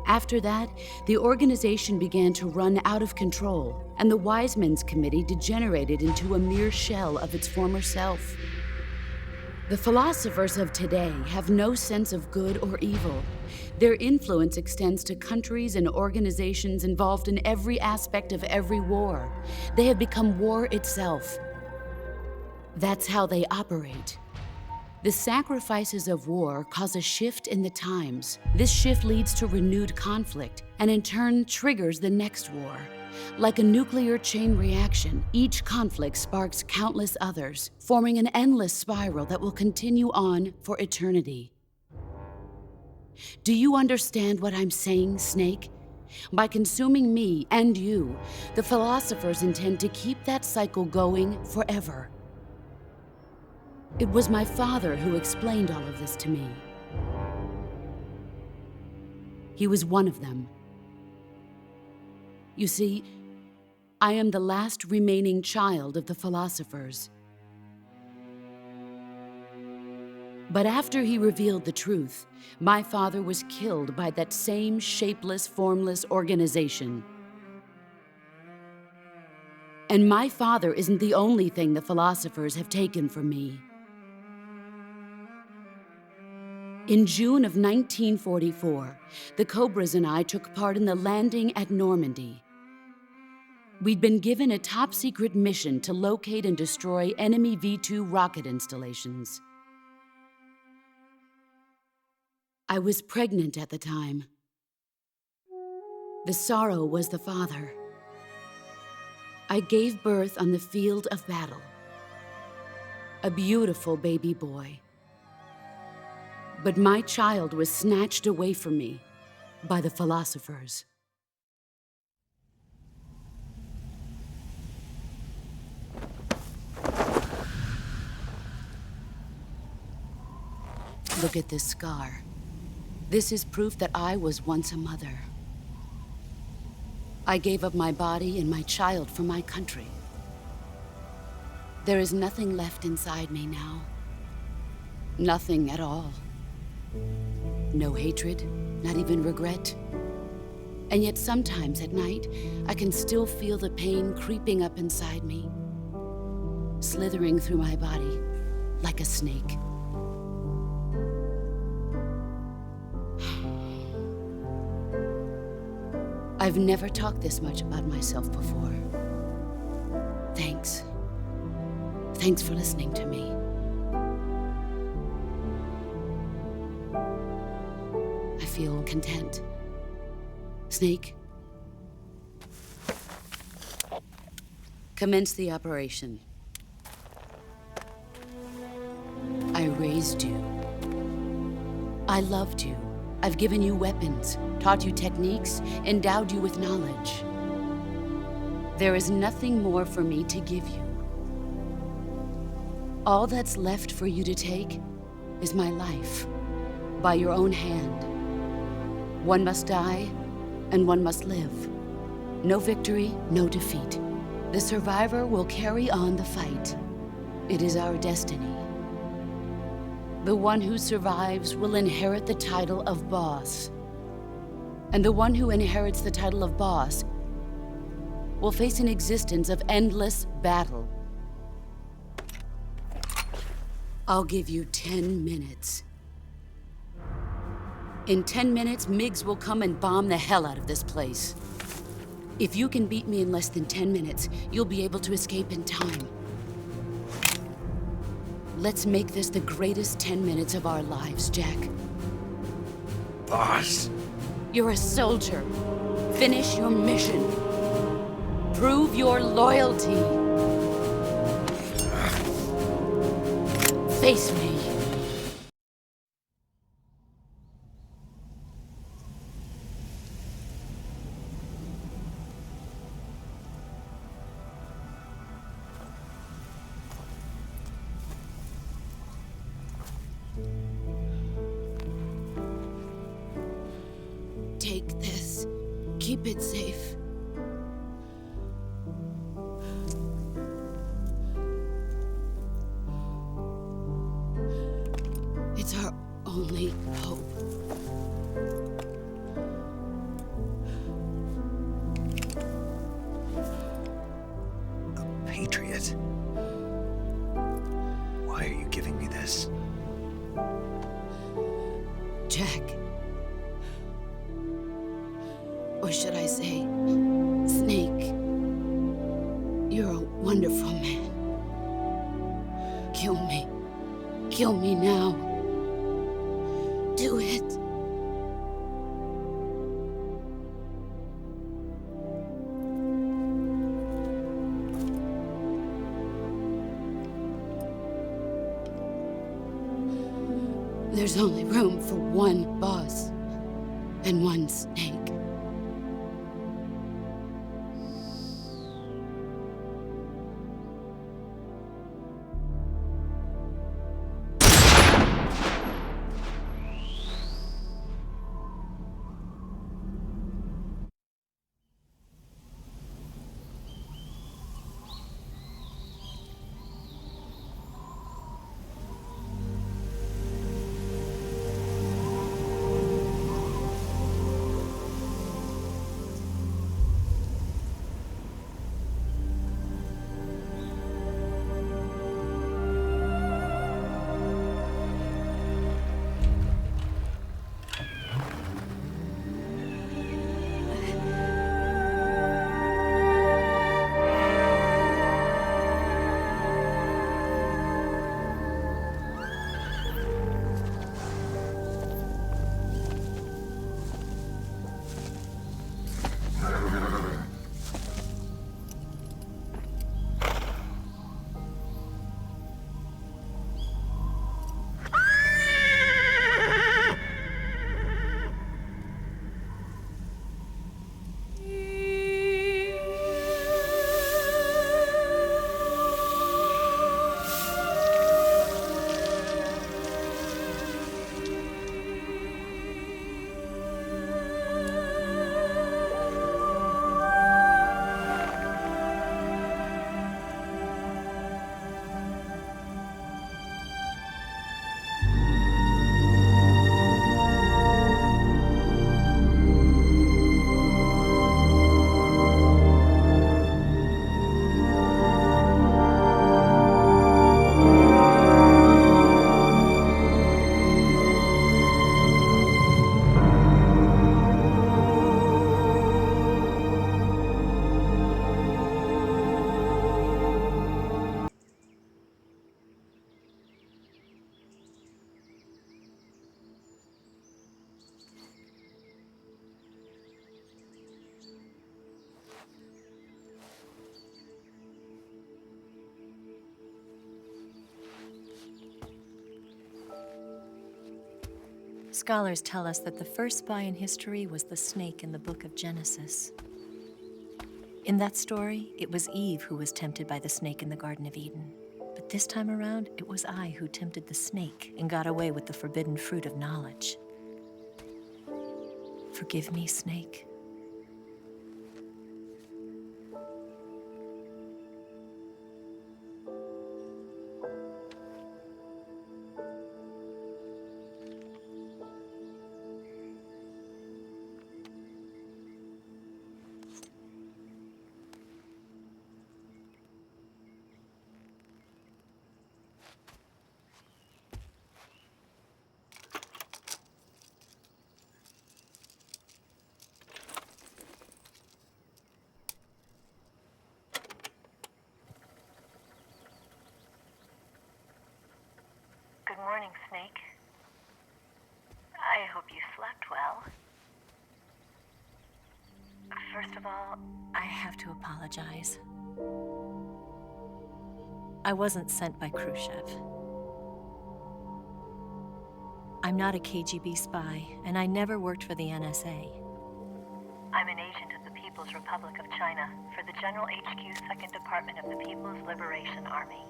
After that, the organization began to run out of control, and the Wise Men's Committee degenerated into a mere shell of its former self. The philosophers of today have no sense of good or evil. Their influence extends to countries and organizations involved in every aspect of every war. They have become war itself. That's how they operate. The sacrifices of war cause a shift in the times. This shift leads to renewed conflict, and in turn triggers the next war. Like a nuclear chain reaction, each conflict sparks countless others, forming an endless spiral that will continue on for eternity. Do you understand what I'm saying, Snake? By consuming me and you, the philosophers intend to keep that cycle going forever. It was my father who explained all of this to me. He was one of them. You see, I am the last remaining child of the philosophers. But after he revealed the truth, my father was killed by that same shapeless, formless organization. And my father isn't the only thing the philosophers have taken from me. In June of 1944, the Cobras and I took part in the landing at Normandy. We'd been given a top-secret mission to locate and destroy enemy V-2 rocket installations. I was pregnant at the time. The Sorrow was the father. I gave birth on the field of battle. A beautiful baby boy. But my child was snatched away from me by the philosophers. Look at this scar. This is proof that I was once a mother. I gave up my body and my child for my country. There is nothing left inside me now. Nothing at all. No hatred, not even regret. And yet sometimes at night, I can still feel the pain creeping up inside me, slithering through my body like a snake. I've never talked this much about myself before. Thanks. Thanks for listening to me. I feel content. Snake, commence the operation. I raised you I loved you. I've given you weapons, taught you techniques, endowed you with knowledge. There is nothing more for me to give you. All that's left for you to take is my life, by your own hand. One must die, and one must live. No victory, no defeat. The survivor will carry on the fight. It is our destiny. The one who survives will inherit the title of boss. And the one who inherits the title of boss will face an existence of endless battle. I'll give you 10 minutes. In 10 minutes, MiGs will come and bomb the hell out of this place. If you can beat me in less than 10 minutes, you'll be able to escape in time. Let's make this the greatest 10 minutes of our lives, Jack. Boss. You're a soldier. Finish your mission. Prove your loyalty. Face me. Take this. Keep it safe. It's our only hope. A patriot? Why are you giving me this? Jack. Or should I say, Snake? You're a wonderful man. Kill me. Kill me now. Do it. There's only room for one boss and one snake. Scholars tell us that the first spy in history was the snake in the book of Genesis. In that story, it was Eve who was tempted by the snake in the Garden of Eden. But this time around, it was I who tempted the snake and got away with the forbidden fruit of knowledge. Forgive me, Snake. Good morning, Snake. I hope you slept well. First of all, I have to apologize. I wasn't sent by Khrushchev. I'm not a KGB spy, and I never worked for the NSA. I'm an agent of the People's Republic of China for the General HQ 2nd Department of the People's Liberation Army.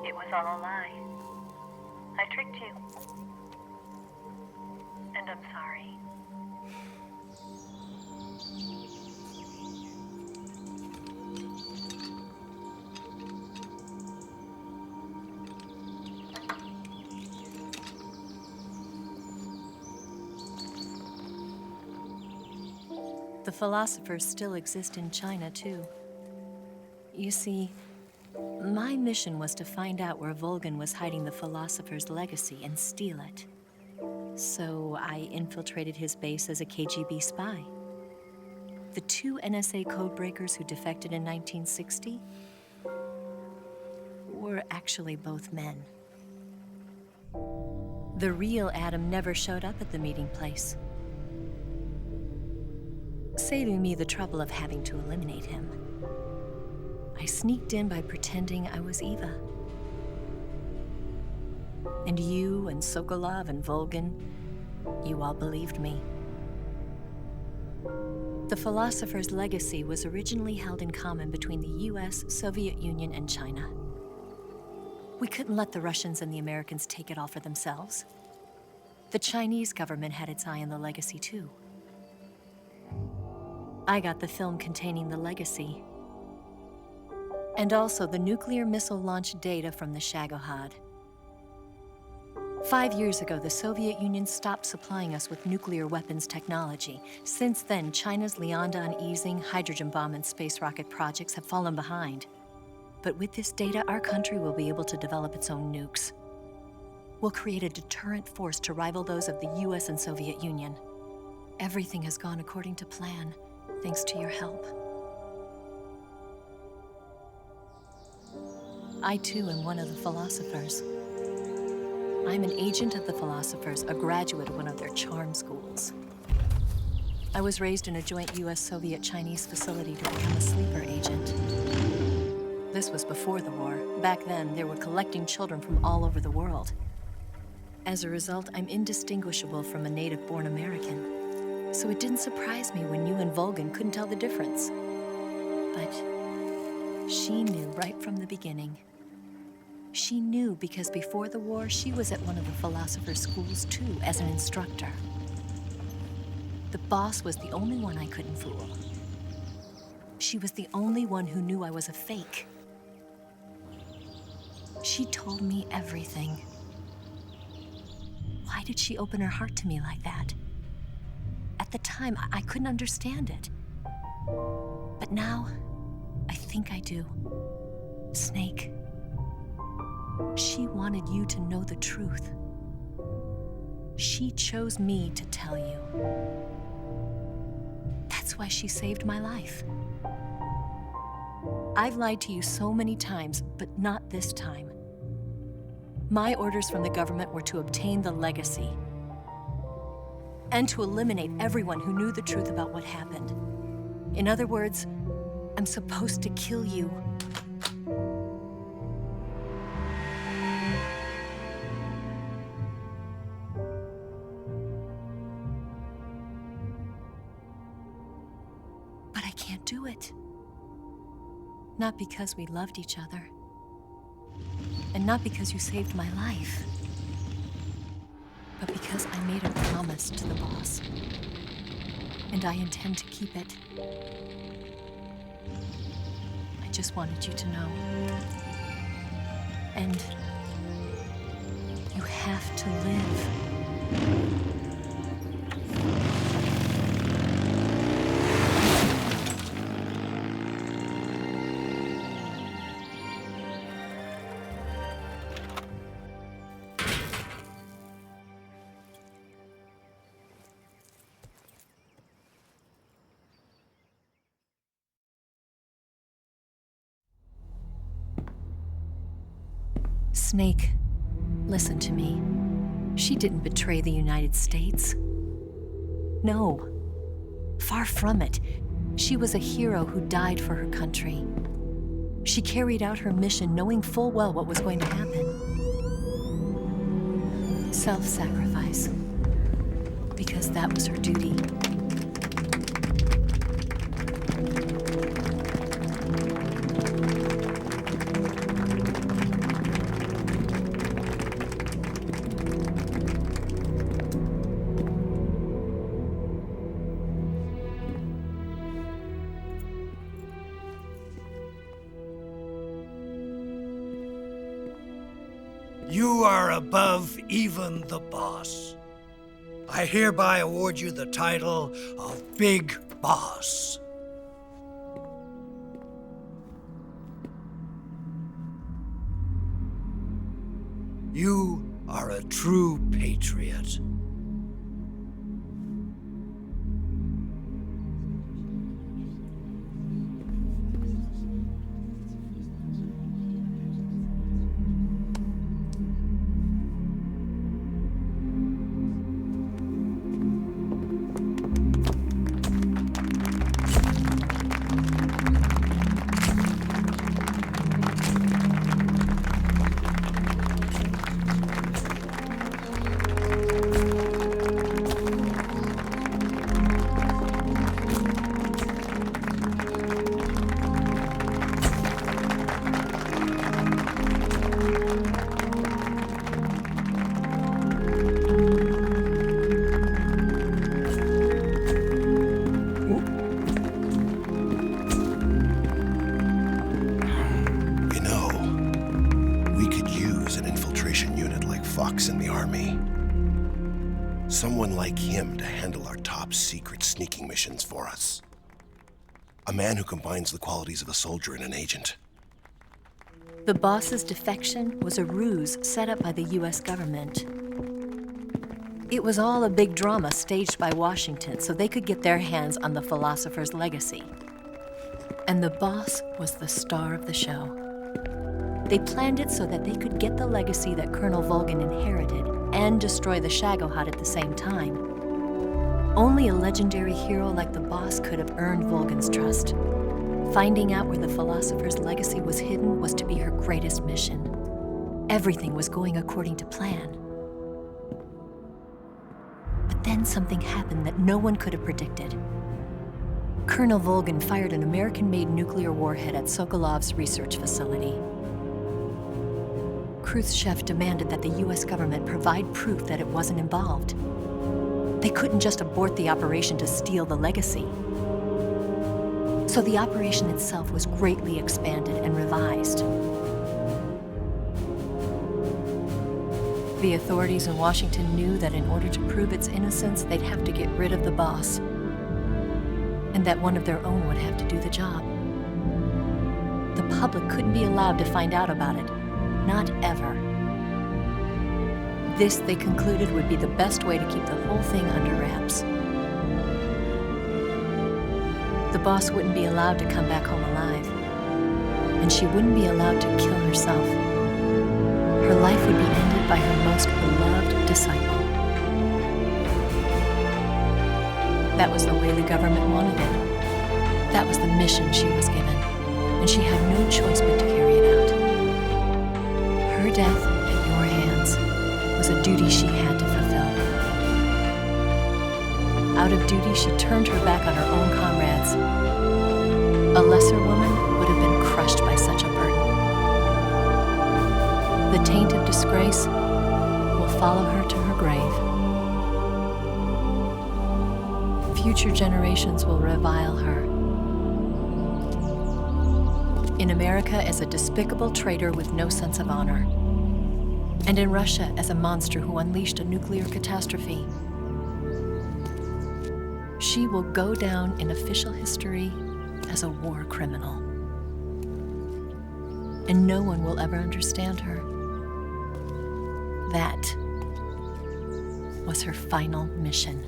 It was all a lie. I tricked you. And I'm sorry. The philosophers still exist in China, too. You see, my mission was to find out where Volgin was hiding the philosopher's legacy and steal it. So I infiltrated his base as a KGB spy. The two NSA codebreakers who defected in 1960 were actually both men. The real Adam never showed up at the meeting place, saving me the trouble of having to eliminate him. I sneaked in by pretending I was Eva. And you and Sokolov and Volgin, you all believed me. The philosopher's legacy was originally held in common between the US, Soviet Union, and China. We couldn't let the Russians and the Americans take it all for themselves. The Chinese government had its eye on the legacy, too. I got the film containing the legacy, and also the nuclear missile launch data from the Shagohod. 5 years ago, the Soviet Union stopped supplying us with nuclear weapons technology. Since then, China's Lianda and Easing, hydrogen bomb, and space rocket projects have fallen behind. But with this data, our country will be able to develop its own nukes. We'll create a deterrent force to rival those of the US and Soviet Union. Everything has gone according to plan, thanks to your help. I, too, am one of the philosophers. I'm an agent of the philosophers, a graduate of one of their charm schools. I was raised in a joint US-Soviet-Chinese facility to become a sleeper agent. This was before the war. Back then, they were collecting children from all over the world. As a result, I'm indistinguishable from a native-born American. So it didn't surprise me when you and Volgin couldn't tell the difference. But she knew right from the beginning. She knew because before the war, she was at one of the philosopher's schools too, as an instructor. The boss was the only one I couldn't fool. She was the only one who knew I was a fake. She told me everything. Why did she open her heart to me like that? At the time, I couldn't understand it. But now, I think I do. Snake. She wanted you to know the truth. She chose me to tell you. That's why she saved my life. I've lied to you so many times, but not this time. My orders from the government were to obtain the legacy and to eliminate everyone who knew the truth about what happened. In other words, I'm supposed to kill you. can't do it. Not because we loved each other. And not because you saved my life. But because I made a promise to the boss. And I intend to keep it. I just wanted you to know. And you have to live. Snake, listen to me. She didn't betray the United States. No, far from it. She was a hero who died for her country. She carried out her mission knowing full well what was going to happen. Self-sacrifice. Because that was her duty. You are above even the boss. I hereby award you the title of Big Boss. You are a true patriot. In the army. Someone like him to handle our top secret sneaking missions for us. A man who combines the qualities of a soldier and an agent. The boss's defection was a ruse set up by the US government. It was all a big drama staged by Washington so they could get their hands on the philosopher's legacy. And the boss was the star of the show. They planned it so that they could get the legacy that Colonel Volgin inherited and destroy the Shagohod at the same time. Only a legendary hero like the boss could have earned Volgin's trust. Finding out where the philosopher's legacy was hidden was to be her greatest mission. Everything was going according to plan. But then something happened that no one could have predicted. Colonel Volgin fired an American-made nuclear warhead at Sokolov's research facility. Khrushchev demanded that the US government provide proof that it wasn't involved. They couldn't just abort the operation to steal the legacy. So the operation itself was greatly expanded and revised. The authorities in Washington knew that in order to prove its innocence, they'd have to get rid of the boss, and that one of their own would have to do the job. The public couldn't be allowed to find out about it. Not ever. This, they concluded, would be the best way to keep the whole thing under wraps. The boss wouldn't be allowed to come back home alive, and she wouldn't be allowed to kill herself. Her life would be ended by her most beloved disciple. That was the way the government wanted it. That was the mission she was given, and she had no choice but to carry it out. Her death at your hands was a duty she had to fulfill. Out of duty, she turned her back on her own comrades disgrace will follow her to her grave. Future generations will revile her. In America as a despicable traitor with no sense of honor. And in Russia as a monster who unleashed a nuclear catastrophe. She will go down in official history as a war criminal. And no one will ever understand her. That was her final mission.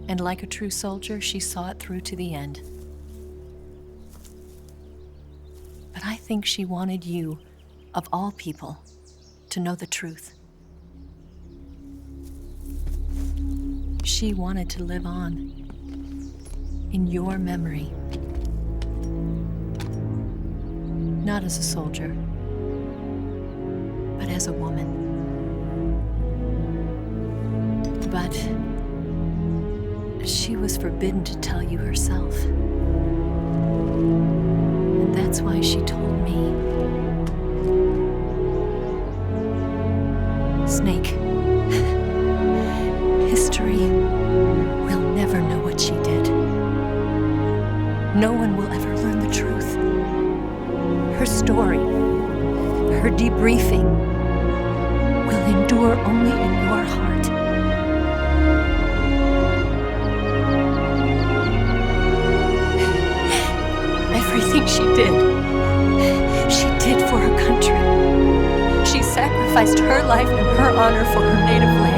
And like a true soldier, she saw it through to the end. But I think she wanted you, of all people, to know the truth. She wanted to live on in your memory. Not as a soldier, but as a woman. But she was forbidden to tell you herself. And that's why she told me. Snake, history will never know what she did. No one will ever learn the truth. Her story, her debriefing, will endure only in your heart. Everything she did for her country. She sacrificed her life and her honor for her native land.